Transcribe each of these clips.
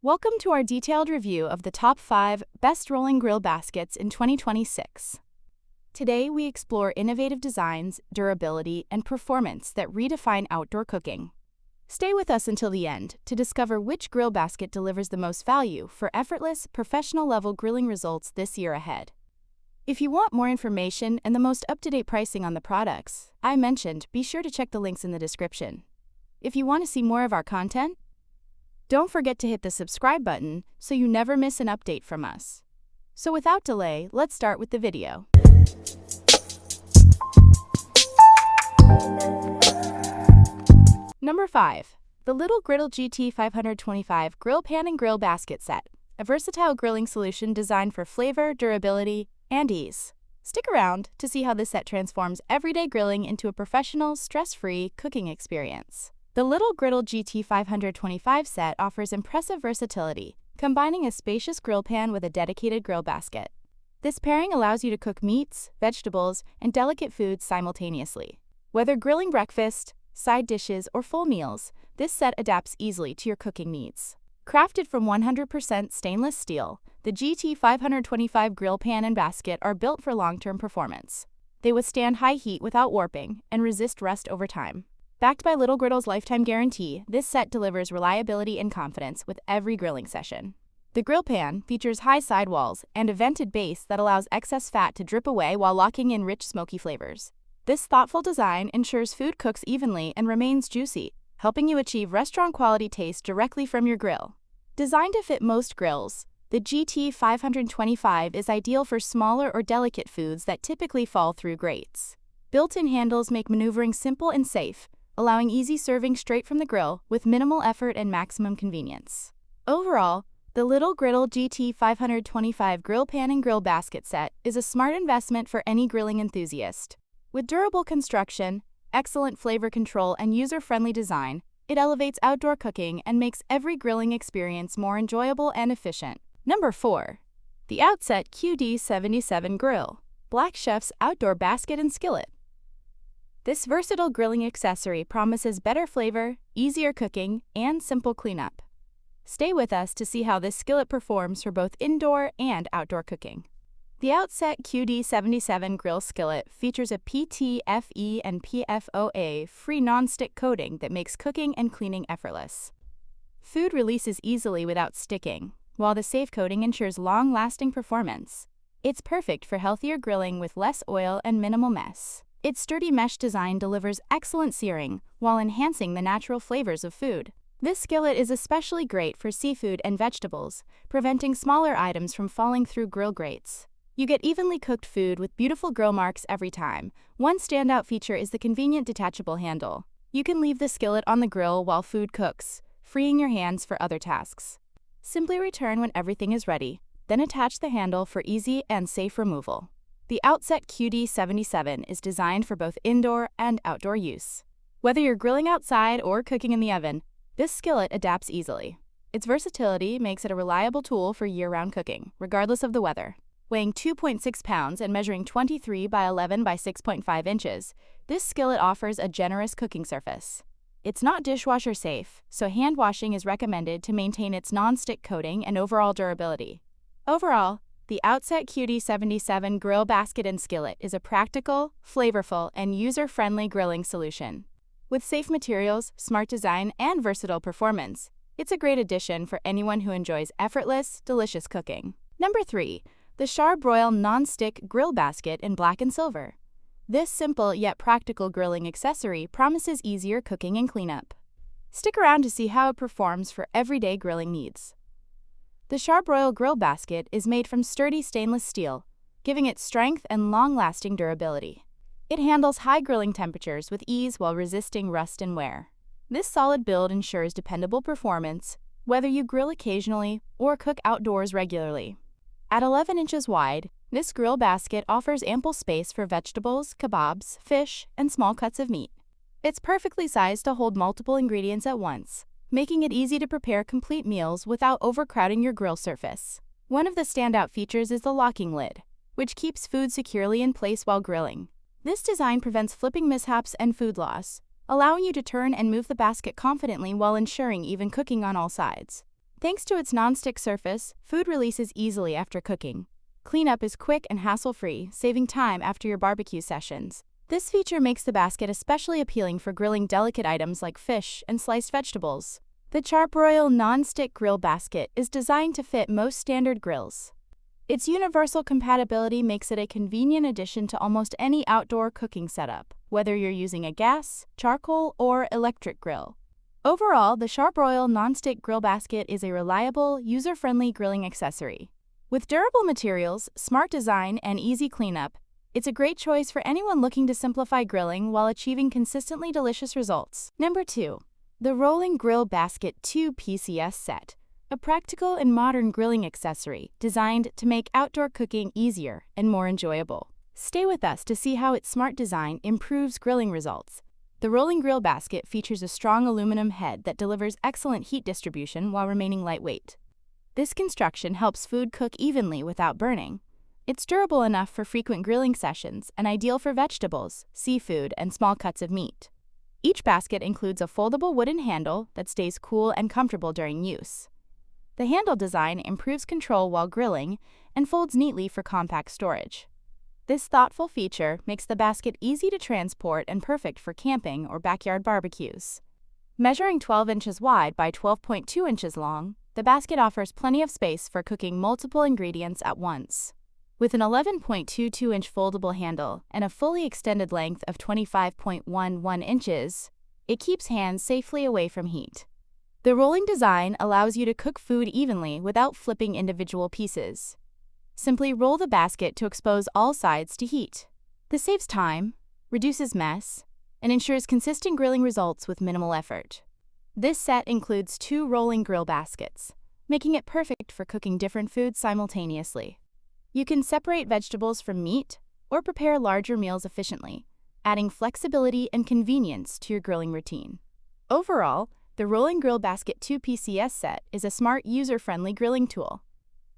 Welcome to our detailed review of the top 5 best rolling grill baskets in 2026. Today we explore innovative designs, durability, and performance that redefine outdoor cooking. Stay with us until the end to discover which grill basket delivers the most value for effortless, professional-level grilling results this year ahead. If you want more information and the most up-to-date pricing on the products I mentioned, be sure to check the links in the description. If you want to see more of our content, don't forget to hit the subscribe button so you never miss an update from us. So without delay, let's start with the video. Number 5. The Little GRIDDLE GT 525 Grill Pan and Grill Basket Set, a versatile grilling solution designed for flavor, durability, and ease. Stick around to see how this set transforms everyday grilling into a professional, stress-free cooking experience. The Little GRIDDLE GT 525 set offers impressive versatility, combining a spacious grill pan with a dedicated grill basket. This pairing allows you to cook meats, vegetables, and delicate foods simultaneously. Whether grilling breakfast, side dishes, or full meals, this set adapts easily to your cooking needs. Crafted from 100% stainless steel, the GT 525 grill pan and basket are built for long-term performance. They withstand high heat without warping and resist rust over time. Backed by Little GRIDDLE's lifetime guarantee, this set delivers reliability and confidence with every grilling session. The grill pan features high sidewalls and a vented base that allows excess fat to drip away while locking in rich smoky flavors. This thoughtful design ensures food cooks evenly and remains juicy, helping you achieve restaurant-quality taste directly from your grill. Designed to fit most grills, the GT 525 is ideal for smaller or delicate foods that typically fall through grates. Built-in handles make maneuvering simple and safe, allowing easy serving straight from the grill with minimal effort and maximum convenience. Overall, the Little GRIDDLE GT 525 Grill Pan and Grill Basket Set is a smart investment for any grilling enthusiast. With durable construction, excellent flavor control, and user-friendly design, it elevates outdoor cooking and makes every grilling experience more enjoyable and efficient. Number 4. The Outset QD77 Grill, Black Chef's Outdoor Basket and Skillet. This versatile grilling accessory promises better flavor, easier cooking, and simple cleanup. Stay with us to see how this skillet performs for both indoor and outdoor cooking. The Outset QD77 Grill Skillet features a PTFE and PFOA-free non-stick coating that makes cooking and cleaning effortless. Food releases easily without sticking, while the safe coating ensures long-lasting performance. It's perfect for healthier grilling with less oil and minimal mess. Its sturdy mesh design delivers excellent searing while enhancing the natural flavors of food. This skillet is especially great for seafood and vegetables, preventing smaller items from falling through grill grates. You get evenly cooked food with beautiful grill marks every time. One standout feature is the convenient detachable handle. You can leave the skillet on the grill while food cooks, freeing your hands for other tasks. Simply return when everything is ready, then attach the handle for easy and safe removal. The Outset QD77 is designed for both indoor and outdoor use. Whether you're grilling outside or cooking in the oven, this skillet adapts easily. Its versatility makes it a reliable tool for year-round cooking, regardless of the weather. Weighing 2.6 pounds and measuring 23 by 11 by 6.5 inches, this skillet offers a generous cooking surface. It's not dishwasher safe, so hand washing is recommended to maintain its non-stick coating and overall durability. Overall, the Outset QD77 Grill Basket and Skillet is a practical, flavorful, and user-friendly grilling solution. With safe materials, smart design, and versatile performance, it's a great addition for anyone who enjoys effortless, delicious cooking. Number 3. The Char-Broil Non-Stick Grill Basket in Black and Silver. This simple yet practical grilling accessory promises easier cooking and cleanup. Stick around to see how it performs for everyday grilling needs. The Char-Broil grill basket is made from sturdy stainless steel, giving it strength and long-lasting durability. It handles high grilling temperatures with ease while resisting rust and wear. This solid build ensures dependable performance, whether you grill occasionally or cook outdoors regularly. At 11 inches wide, this grill basket offers ample space for vegetables, kebabs, fish, and small cuts of meat. It's perfectly sized to hold multiple ingredients at once, making it easy to prepare complete meals without overcrowding your grill surface. One of the standout features is the locking lid, which keeps food securely in place while grilling. This design prevents flipping mishaps and food loss, allowing you to turn and move the basket confidently while ensuring even cooking on all sides. Thanks to its non-stick surface, food releases easily after cooking. Cleanup is quick and hassle-free, saving time after your barbecue sessions. This feature makes the basket especially appealing for grilling delicate items like fish and sliced vegetables. The Char-Broil non-stick grill basket is designed to fit most standard grills. Its universal compatibility makes it a convenient addition to almost any outdoor cooking setup, whether you're using a gas, charcoal, or electric grill. Overall, the Char-Broil non-stick grill basket is a reliable, user-friendly grilling accessory. With durable materials, smart design, and easy cleanup, it's a great choice for anyone looking to simplify grilling while achieving consistently delicious results. Number 2. The Rolling Grill Basket 2 PCS Set, a practical and modern grilling accessory designed to make outdoor cooking easier and more enjoyable. Stay with us to see how its smart design improves grilling results. The Rolling Grill Basket features a strong aluminum head that delivers excellent heat distribution while remaining lightweight. This construction helps food cook evenly without burning. It's durable enough for frequent grilling sessions and ideal for vegetables, seafood, and small cuts of meat. Each basket includes a foldable wooden handle that stays cool and comfortable during use. The handle design improves control while grilling and folds neatly for compact storage. This thoughtful feature makes the basket easy to transport and perfect for camping or backyard barbecues. Measuring 12 inches wide by 12.2 inches long, the basket offers plenty of space for cooking multiple ingredients at once. With an 11.22-inch foldable handle and a fully extended length of 25.11 inches, it keeps hands safely away from heat. The rolling design allows you to cook food evenly without flipping individual pieces. Simply roll the basket to expose all sides to heat. This saves time, reduces mess, and ensures consistent grilling results with minimal effort. This set includes 2 rolling grill baskets, making it perfect for cooking different foods simultaneously. You can separate vegetables from meat or prepare larger meals efficiently, adding flexibility and convenience to your grilling routine. Overall, the Rolling Grill Basket 2 PCS set is a smart, user-friendly grilling tool.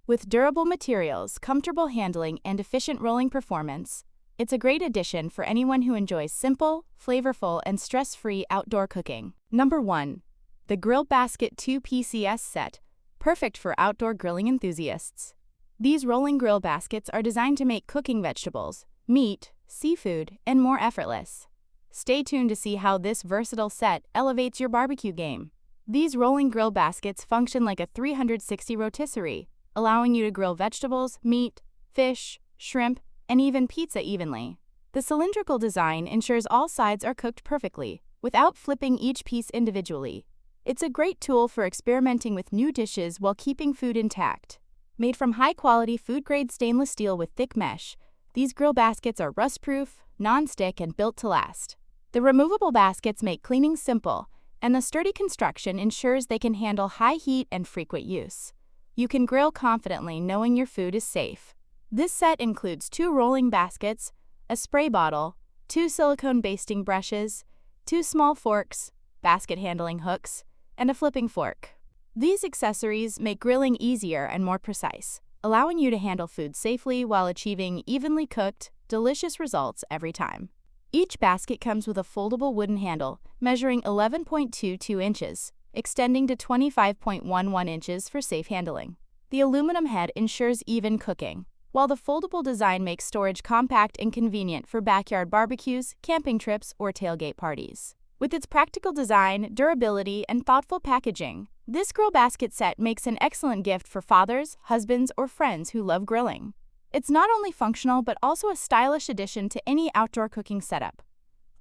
With durable materials, comfortable handling, and efficient rolling performance, it's a great addition for anyone who enjoys simple, flavorful, and stress-free outdoor cooking. Number 1. The Grill Basket 2 PCS Set, perfect for outdoor grilling enthusiasts. These rolling grill baskets are designed to make cooking vegetables, meat, seafood, and more effortless. Stay tuned to see how this versatile set elevates your barbecue game. These rolling grill baskets function like a 360 rotisserie, allowing you to grill vegetables, meat, fish, shrimp, and even pizza evenly. The cylindrical design ensures all sides are cooked perfectly, without flipping each piece individually. It's a great tool for experimenting with new dishes while keeping food intact. Made from high-quality food-grade stainless steel with thick mesh, these grill baskets are rust-proof, non-stick, and built to last. The removable baskets make cleaning simple, and the sturdy construction ensures they can handle high heat and frequent use. You can grill confidently knowing your food is safe. This set includes 2 rolling baskets, a spray bottle, 2 silicone basting brushes, 2 small forks, basket handling hooks, and a flipping fork. These accessories make grilling easier and more precise, allowing you to handle food safely while achieving evenly cooked, delicious results every time. Each basket comes with a foldable wooden handle measuring 11.22 inches, extending to 25.11 inches for safe handling. The aluminum head ensures even cooking, while the foldable design makes storage compact and convenient for backyard barbecues, camping trips, or tailgate parties. With its practical design, durability, and thoughtful packaging, this grill basket set makes an excellent gift for fathers, husbands, or friends who love grilling. It's not only functional but also a stylish addition to any outdoor cooking setup.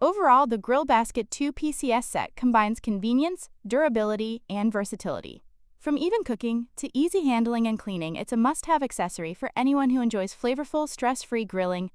Overall, the Grill Basket 2 PCS set combines convenience, durability, and versatility. From even cooking to easy handling and cleaning, it's a must-have accessory for anyone who enjoys flavorful, stress-free grilling.